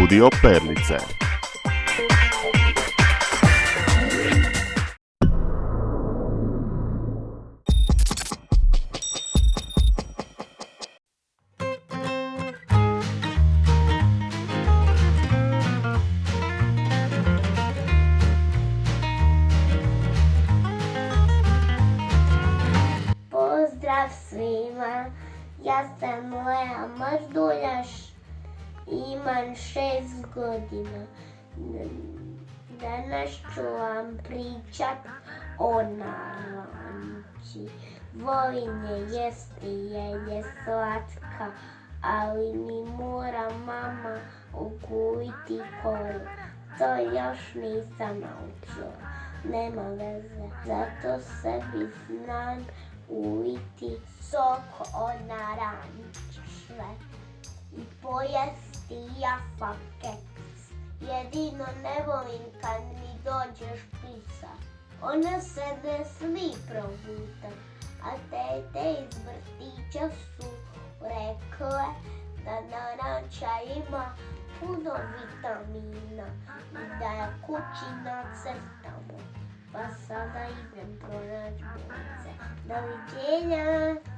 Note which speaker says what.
Speaker 1: Studio Perlice.
Speaker 2: Pozdrav svima, ja sam Lea Mrduljaš, imam 6 godina. Danas ću vam pričat o naranči. Volim je jesti jer je slatka, ali mi mora mama ukujiti koru. To još nisam naučila, nema veze, zato sebi znam ujiti sok od naranče i pojesti jafa keks. Jedino ne volim kad mi dođe špica, ona se ne smi progutat, a tete iz vrtića su rekle da naranča ima puno vitamina i da je kući nacrtamo. Pa sada idem pronaći bojice. Doviđenja!